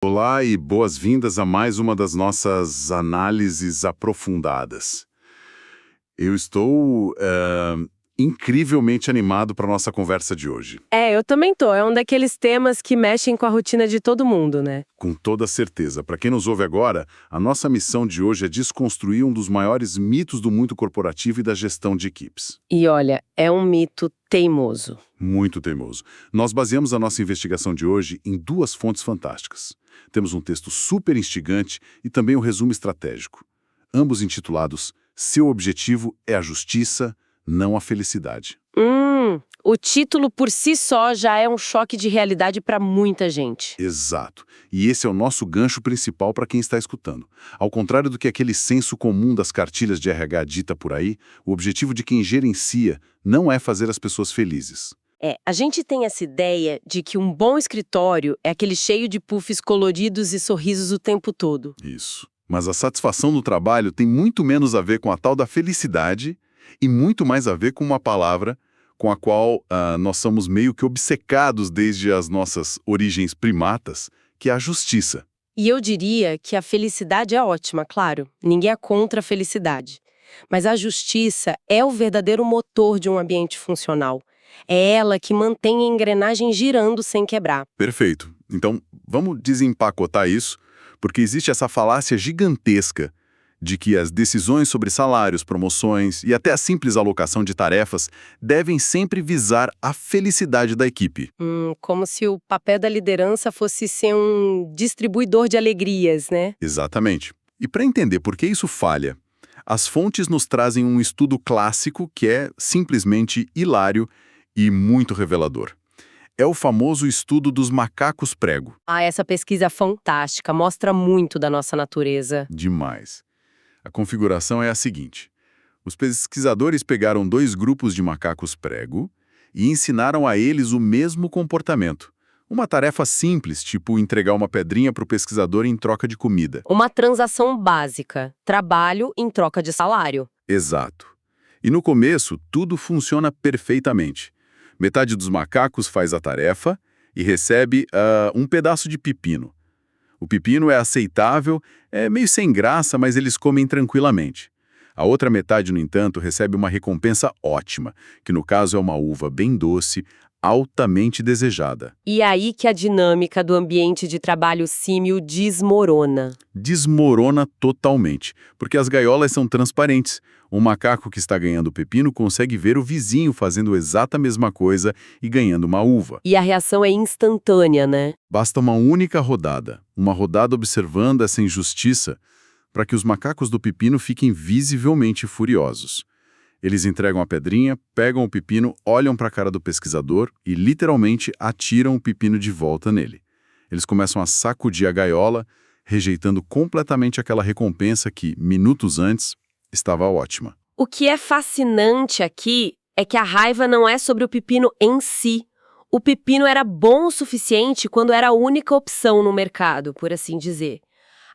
Olá e boas-vindas a mais uma das nossas análises aprofundadas. Eu estou incrivelmente animado para a nossa conversa de hoje. Eu também tô. É um daqueles temas que mexem com a rotina de todo mundo, né? Com toda certeza. Para quem nos ouve agora, a nossa missão de hoje é desconstruir um dos maiores mitos do mundo corporativo e da gestão de equipes. E olha, é um mito teimoso. Muito teimoso. Nós baseamos a nossa investigação de hoje em duas fontes fantásticas. Temos um texto super instigante e também um resumo estratégico. Ambos intitulados Seu Objetivo é a Justiça, não a Felicidade. O título por si só já é um choque de realidade para muita gente. Exato. E esse é o nosso gancho principal para quem está escutando. Ao contrário do que aquele senso comum das cartilhas de RH dita por aí, o objetivo de quem gerencia não é fazer as pessoas felizes. A gente tem essa ideia de que um bom escritório é aquele cheio de puffs coloridos e sorrisos o tempo todo. Isso. Mas a satisfação no trabalho tem muito menos a ver com a tal da felicidade e muito mais a ver com uma palavra com a qual nós somos meio que obcecados desde as nossas origens primatas, que é a justiça. E eu diria que a felicidade é ótima, claro. Ninguém é contra a felicidade. Mas a justiça é o verdadeiro motor de um ambiente funcional. É ela que mantém a engrenagem girando sem quebrar. Perfeito. Então, vamos desempacotar isso, porque existe essa falácia gigantesca de que as decisões sobre salários, promoções e até a simples alocação de tarefas devem sempre visar a felicidade da equipe. Como se o papel da liderança fosse ser um distribuidor de alegrias, né? Exatamente. E para entender por que isso falha, as fontes nos trazem um estudo clássico que é simplesmente hilário e muito revelador. É o famoso estudo dos macacos prego. Essa pesquisa é fantástica, mostra muito da nossa natureza. Demais. A configuração é a seguinte. Os pesquisadores pegaram 2 grupos de macacos prego e ensinaram a eles o mesmo comportamento. Uma tarefa simples, tipo entregar uma pedrinha para o pesquisador em troca de comida. Uma transação básica, trabalho em troca de salário. Exato. E no começo, tudo funciona perfeitamente. Metade dos macacos faz a tarefa e recebe um pedaço de pepino. O pepino é aceitável, é meio sem graça, mas eles comem tranquilamente. A outra metade, no entanto, recebe uma recompensa ótima, que no caso é uma uva bem doce, altamente desejada. E aí que a dinâmica do ambiente de trabalho símil desmorona. Desmorona totalmente, porque as gaiolas são transparentes. Um macaco que está ganhando o pepino consegue ver o vizinho fazendo exata mesma coisa e ganhando uma uva. E a reação é instantânea, né? Basta uma única rodada, uma rodada observando essa injustiça, para que os macacos do pepino fiquem visivelmente furiosos. Eles entregam a pedrinha, pegam o pepino, olham para a cara do pesquisador e literalmente atiram o pepino de volta nele. Eles começam a sacudir a gaiola, rejeitando completamente aquela recompensa que, minutos antes, estava ótima. O que é fascinante aqui é que a raiva não é sobre o pepino em si. O pepino era bom o suficiente quando era a única opção no mercado, por assim dizer.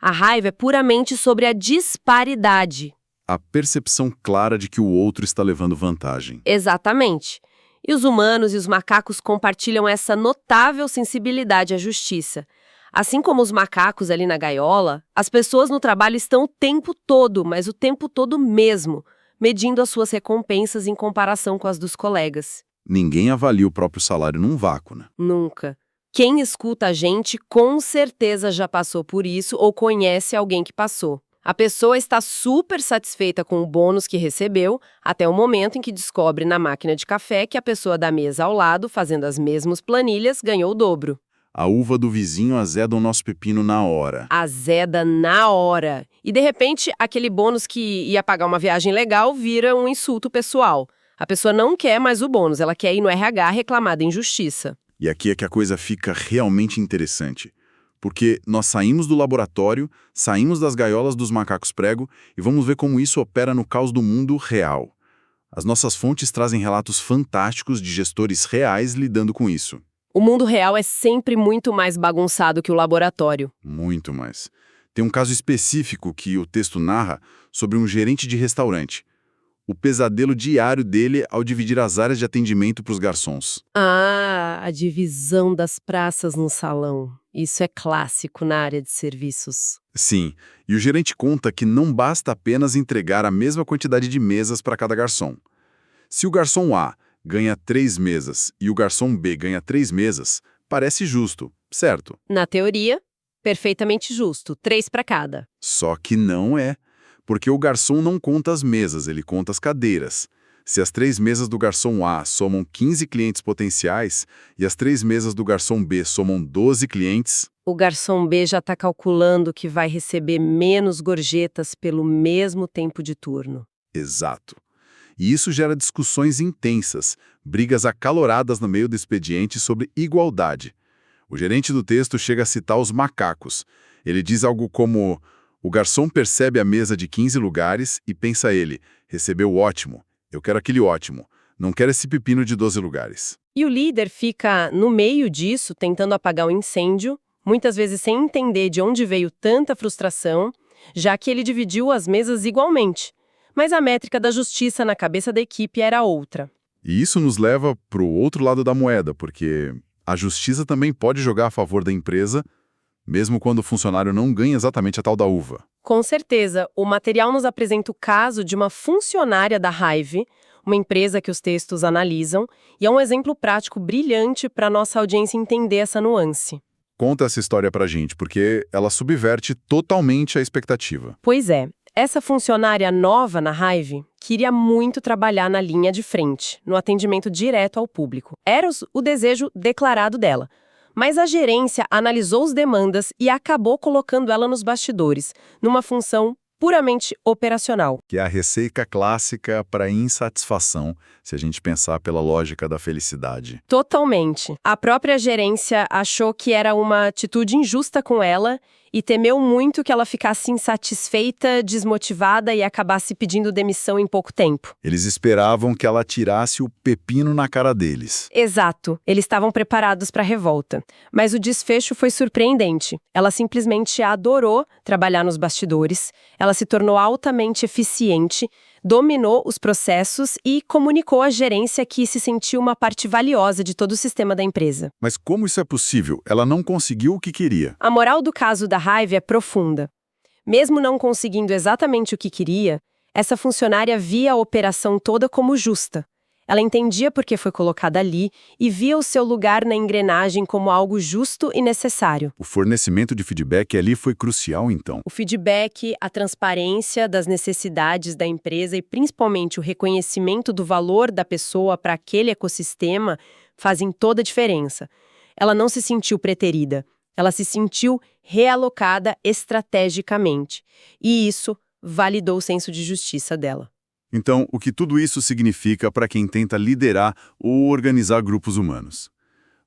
A raiva é puramente sobre a disparidade. A percepção clara de que o outro está levando vantagem. Exatamente. E os humanos e os macacos compartilham essa notável sensibilidade à justiça. Assim como os macacos ali na gaiola, as pessoas no trabalho estão o tempo todo, mas o tempo todo mesmo, medindo as suas recompensas em comparação com as dos colegas. Ninguém avalia o próprio salário num vácuo, né? Nunca. Quem escuta a gente com certeza já passou por isso ou conhece alguém que passou. A pessoa está super satisfeita com o bônus que recebeu, até o momento em que descobre na máquina de café que a pessoa da mesa ao lado, fazendo as mesmas planilhas, ganhou o dobro. A uva do vizinho azeda o nosso pepino na hora. Azeda na hora. E, de repente, aquele bônus que ia pagar uma viagem legal vira um insulto pessoal. A pessoa não quer mais o bônus, ela quer ir no RH reclamar da injustiça. E aqui é que a coisa fica realmente interessante. Porque nós saímos do laboratório, saímos das gaiolas dos macacos prego e vamos ver como isso opera no caos do mundo real. As nossas fontes trazem relatos fantásticos de gestores reais lidando com isso. O mundo real é sempre muito mais bagunçado que o laboratório. Muito mais. Tem um caso específico que o texto narra sobre um gerente de restaurante. O pesadelo diário dele ao dividir as áreas de atendimento para os garçons. A divisão das praças no salão. Isso é clássico na área de serviços. Sim, e o gerente conta que não basta apenas entregar a mesma quantidade de mesas para cada garçom. Se o garçom A ganha 3 mesas e o garçom B ganha 3 mesas, parece justo, certo? Na teoria, perfeitamente justo, 3 para cada. Só que não é, porque o garçom não conta as mesas, ele conta as cadeiras. Se as 3 mesas do garçom A somam 15 clientes potenciais e as 3 mesas do garçom B somam 12 clientes, O garçom B já está calculando que vai receber menos gorjetas pelo mesmo tempo de turno. exato. E isso gera discussões intensas, brigas acaloradas no meio do expediente sobre igualdade. O gerente do texto chega a citar os macacos. Ele diz algo como: o garçom percebe a mesa de 15 lugares e pensa ele, recebeu ótimo, eu quero aquele ótimo, não quero esse pepino de 12 lugares. E o líder fica no meio disso, tentando apagar o incêndio, muitas vezes sem entender de onde veio tanta frustração, já que ele dividiu as mesas igualmente. Mas a métrica da justiça na cabeça da equipe era outra. E isso nos leva para o outro lado da moeda, porque a justiça também pode jogar a favor da empresa, mesmo quando o funcionário não ganha exatamente a tal da uva. Com certeza, o material nos apresenta o caso de uma funcionária da Hive, uma empresa que os textos analisam, e é um exemplo prático brilhante para nossa audiência entender essa nuance. Conta essa história pra gente, porque ela subverte totalmente a expectativa. Pois é, essa funcionária nova na Hive queria muito trabalhar na linha de frente, no atendimento direto ao público. Era o desejo declarado dela. Mas a gerência analisou as demandas e acabou colocando ela nos bastidores, numa função puramente operacional. Que é a receita clássica para insatisfação, se a gente pensar pela lógica da felicidade. Totalmente. A própria gerência achou que era uma atitude injusta com ela e temeu muito que ela ficasse insatisfeita, desmotivada e acabasse pedindo demissão em pouco tempo. Eles esperavam que ela tirasse o pepino na cara deles. Exato. Eles estavam preparados para a revolta. Mas o desfecho foi surpreendente. Ela simplesmente adorou trabalhar nos bastidores, ela se tornou altamente eficiente, dominou os processos e comunicou à gerência que se sentiu uma parte valiosa de todo o sistema da empresa. Mas como isso é possível? Ela não conseguiu o que queria. A moral do caso da Hive é profunda. Mesmo não conseguindo exatamente o que queria, essa funcionária via a operação toda como justa. Ela entendia por que foi colocada ali e via o seu lugar na engrenagem como algo justo e necessário. O fornecimento de feedback ali foi crucial, então. O feedback, a transparência das necessidades da empresa e principalmente o reconhecimento do valor da pessoa para aquele ecossistema fazem toda a diferença. Ela não se sentiu preterida, ela se sentiu realocada estrategicamente. E isso validou o senso de justiça dela. Então, o que tudo isso significa para quem tenta liderar ou organizar grupos humanos?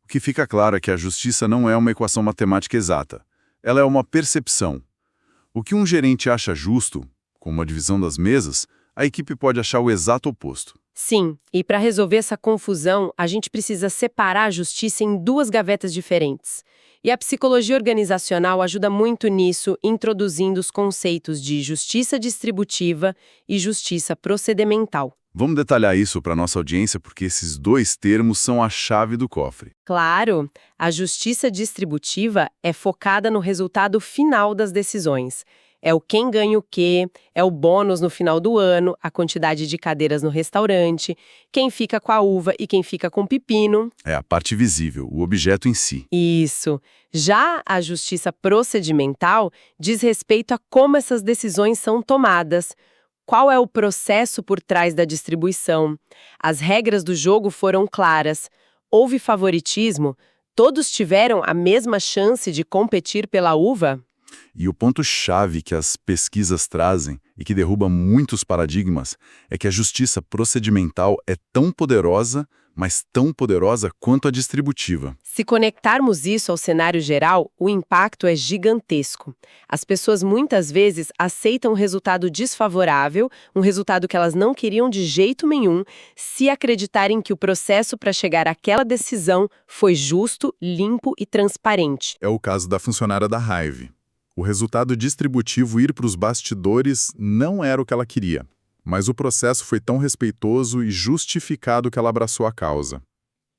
O que fica claro é que a justiça não é uma equação matemática exata. Ela é uma percepção. O que um gerente acha justo, como a divisão das mesas, a equipe pode achar o exato oposto. Sim, e para resolver essa confusão, a gente precisa separar a justiça em duas gavetas diferentes. E a psicologia organizacional ajuda muito nisso, introduzindo os conceitos de justiça distributiva e justiça procedimental. Vamos detalhar isso para nossa audiência, porque esses dois termos são a chave do cofre. Claro, a justiça distributiva é focada no resultado final das decisões. É o quem ganha o quê, é o bônus no final do ano, a quantidade de cadeiras no restaurante, quem fica com a uva e quem fica com o pepino. É a parte visível, o objeto em si. Isso. Já a justiça procedimental diz respeito a como essas decisões são tomadas, qual é o processo por trás da distribuição. As regras do jogo foram claras. Houve favoritismo? Todos tiveram a mesma chance de competir pela uva? E o ponto-chave que as pesquisas trazem e que derruba muitos paradigmas é que a justiça procedimental é tão poderosa, mas tão poderosa quanto a distributiva. Se conectarmos isso ao cenário geral, o impacto é gigantesco. As pessoas muitas vezes aceitam um resultado desfavorável, um resultado que elas não queriam de jeito nenhum, se acreditarem que o processo para chegar àquela decisão foi justo, limpo e transparente. É o caso da funcionária da Hive. O resultado distributivo ir para os bastidores não era o que ela queria, mas o processo foi tão respeitoso e justificado que ela abraçou a causa.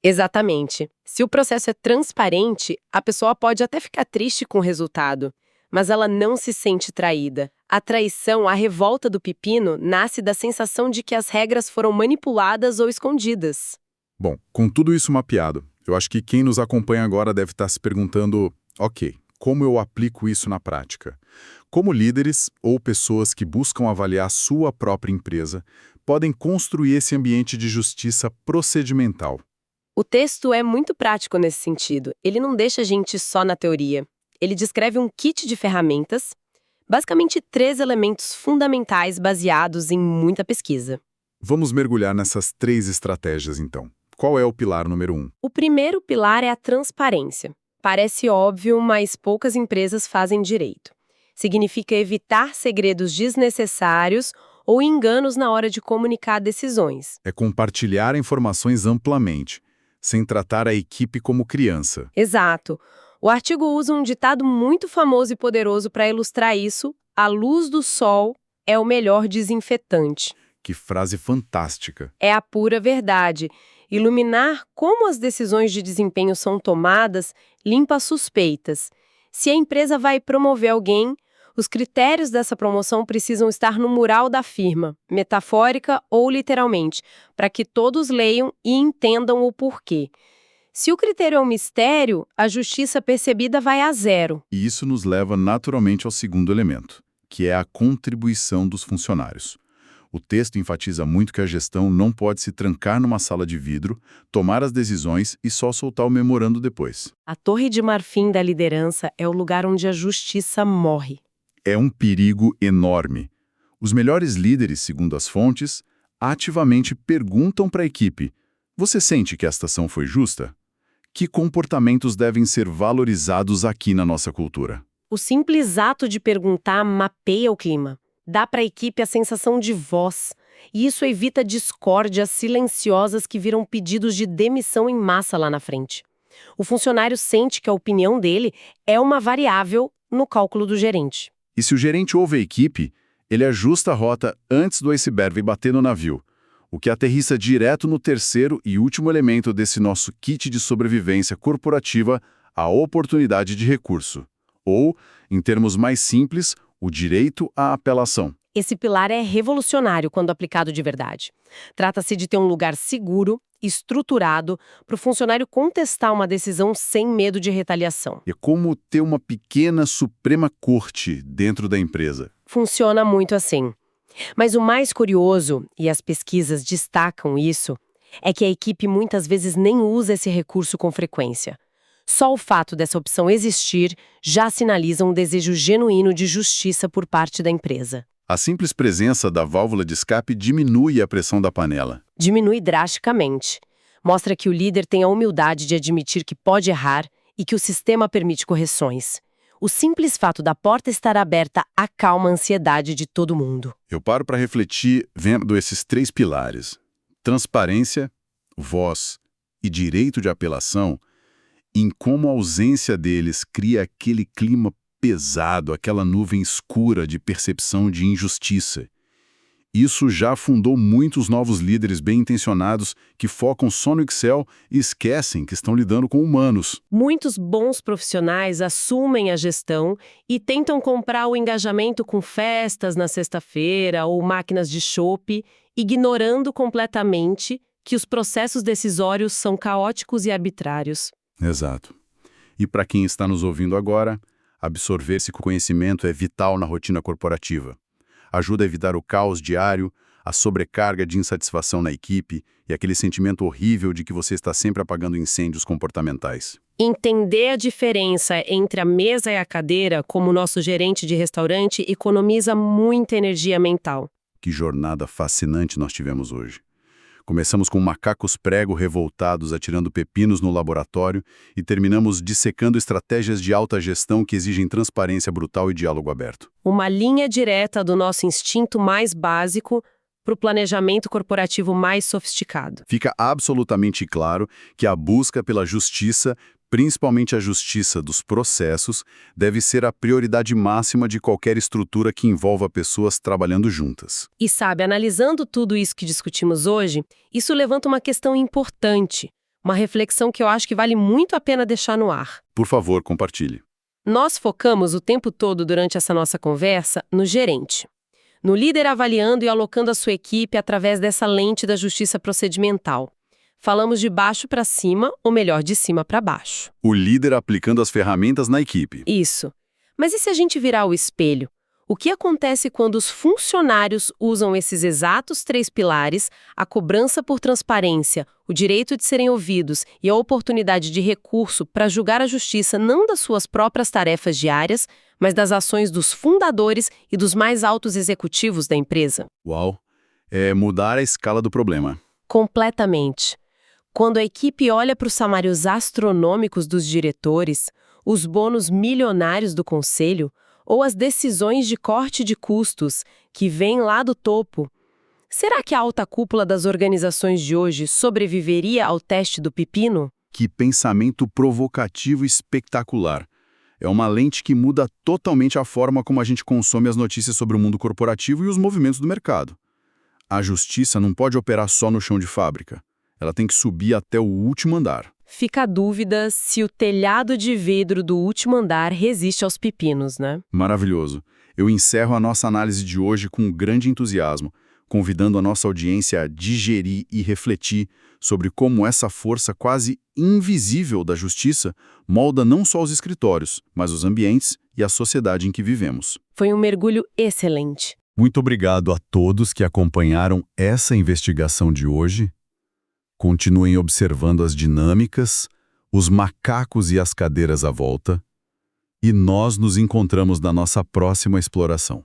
Exatamente. Se o processo é transparente, a pessoa pode até ficar triste com o resultado, mas ela não se sente traída. A traição, a revolta do pepino, nasce da sensação de que as regras foram manipuladas ou escondidas. Bom, com tudo isso mapeado, eu acho que quem nos acompanha agora deve estar se perguntando, ok, como eu aplico isso na prática? Como líderes ou pessoas que buscam avaliar sua própria empresa podem construir esse ambiente de justiça procedimental? O texto é muito prático nesse sentido. Ele não deixa a gente só na teoria. Ele descreve um kit de ferramentas, basicamente 3 elementos fundamentais baseados em muita pesquisa. Vamos mergulhar nessas 3 estratégias, então. Qual é o pilar número 1? O primeiro pilar é a transparência. Parece óbvio, mas poucas empresas fazem direito. Significa evitar segredos desnecessários ou enganos na hora de comunicar decisões. É compartilhar informações amplamente, sem tratar a equipe como criança. Exato. O artigo usa um ditado muito famoso e poderoso para ilustrar isso: a luz do sol é o melhor desinfetante. Que frase fantástica. É a pura verdade. Iluminar como as decisões de desempenho são tomadas limpa as suspeitas. Se a empresa vai promover alguém, os critérios dessa promoção precisam estar no mural da firma, metafórica ou literalmente, para que todos leiam e entendam o porquê. Se o critério é um mistério, a justiça percebida vai a 0. E isso nos leva naturalmente ao segundo elemento, que é a contribuição dos funcionários. O texto enfatiza muito que a gestão não pode se trancar numa sala de vidro, tomar as decisões e só soltar o memorando depois. A torre de marfim da liderança é o lugar onde a justiça morre. É um perigo enorme. Os melhores líderes, segundo as fontes, ativamente perguntam para a equipe: você sente que esta ação foi justa? Que comportamentos devem ser valorizados aqui na nossa cultura? O simples ato de perguntar mapeia o clima. Dá para a equipe a sensação de voz. E isso evita discórdias silenciosas que viram pedidos de demissão em massa lá na frente. O funcionário sente que a opinião dele é uma variável no cálculo do gerente. E se o gerente ouve a equipe, ele ajusta a rota antes do iceberg bater no navio, o que aterrissa direto no terceiro e último elemento desse nosso kit de sobrevivência corporativa, a oportunidade de recurso. Ou, em termos mais simples, o direito à apelação. Esse pilar é revolucionário quando aplicado de verdade. Trata-se de ter um lugar seguro, estruturado, para o funcionário contestar uma decisão sem medo de retaliação. É como ter uma pequena Suprema Corte dentro da empresa. Funciona muito assim. Mas o mais curioso, e as pesquisas destacam isso, é que a equipe muitas vezes nem usa esse recurso com frequência. Só o fato dessa opção existir já sinaliza um desejo genuíno de justiça por parte da empresa. A simples presença da válvula de escape diminui a pressão da panela. Diminui drasticamente. Mostra que o líder tem a humildade de admitir que pode errar e que o sistema permite correções. O simples fato da porta estar aberta acalma a ansiedade de todo mundo. Eu paro para refletir vendo esses 3 pilares: transparência, voz e direito de apelação, em como a ausência deles cria aquele clima pesado, aquela nuvem escura de percepção de injustiça. Isso já afundou muitos novos líderes bem-intencionados que focam só no Excel e esquecem que estão lidando com humanos. Muitos bons profissionais assumem a gestão e tentam comprar o engajamento com festas na sexta-feira ou máquinas de chopp, ignorando completamente que os processos decisórios são caóticos e arbitrários. Exato. E para quem está nos ouvindo agora, absorver esse conhecimento é vital na rotina corporativa. Ajuda a evitar o caos diário, a sobrecarga de insatisfação na equipe e aquele sentimento horrível de que você está sempre apagando incêndios comportamentais. Entender a diferença entre a mesa e a cadeira, como nosso gerente de restaurante, economiza muita energia mental. Que jornada fascinante nós tivemos hoje. Começamos com macacos prego revoltados atirando pepinos no laboratório e terminamos dissecando estratégias de alta gestão que exigem transparência brutal e diálogo aberto. Uma linha direta do nosso instinto mais básico para o planejamento corporativo mais sofisticado. Fica absolutamente claro que a busca pela justiça, principalmente a justiça dos processos, deve ser a prioridade máxima de qualquer estrutura que envolva pessoas trabalhando juntas. E sabe, analisando tudo isso que discutimos hoje, isso levanta uma questão importante. Uma reflexão que eu acho que vale muito a pena deixar no ar. Por favor, compartilhe. Nós focamos o tempo todo durante essa nossa conversa no gerente, no líder avaliando e alocando a sua equipe através dessa lente da justiça procedimental. Falamos de baixo para cima, ou melhor, de cima para baixo. O líder aplicando as ferramentas na equipe. Isso. Mas e se a gente virar o espelho? O que acontece quando os funcionários usam esses exatos 3 pilares, a cobrança por transparência, o direito de serem ouvidos e a oportunidade de recurso para julgar a justiça não das suas próprias tarefas diárias, mas das ações dos fundadores e dos mais altos executivos da empresa? Uau! É mudar a escala do problema. Completamente. Quando a equipe olha para os salários astronômicos dos diretores, os bônus milionários do conselho, ou as decisões de corte de custos que vêm lá do topo, será que a alta cúpula das organizações de hoje sobreviveria ao teste do pepino? Que pensamento provocativo e espetacular. É uma lente que muda totalmente a forma como a gente consome as notícias sobre o mundo corporativo e os movimentos do mercado. A justiça não pode operar só no chão de fábrica. Ela tem que subir até o último andar. Fica a dúvida se o telhado de vidro do último andar resiste aos pepinos, né? Maravilhoso. Eu encerro a nossa análise de hoje com um grande entusiasmo, convidando a nossa audiência a digerir e refletir sobre como essa força quase invisível da justiça molda não só os escritórios, mas os ambientes e a sociedade em que vivemos. Foi um mergulho excelente. Muito obrigado a todos que acompanharam essa investigação de hoje. Continuem observando as dinâmicas, os macacos e as cadeiras à volta, e nós nos encontramos na nossa próxima exploração.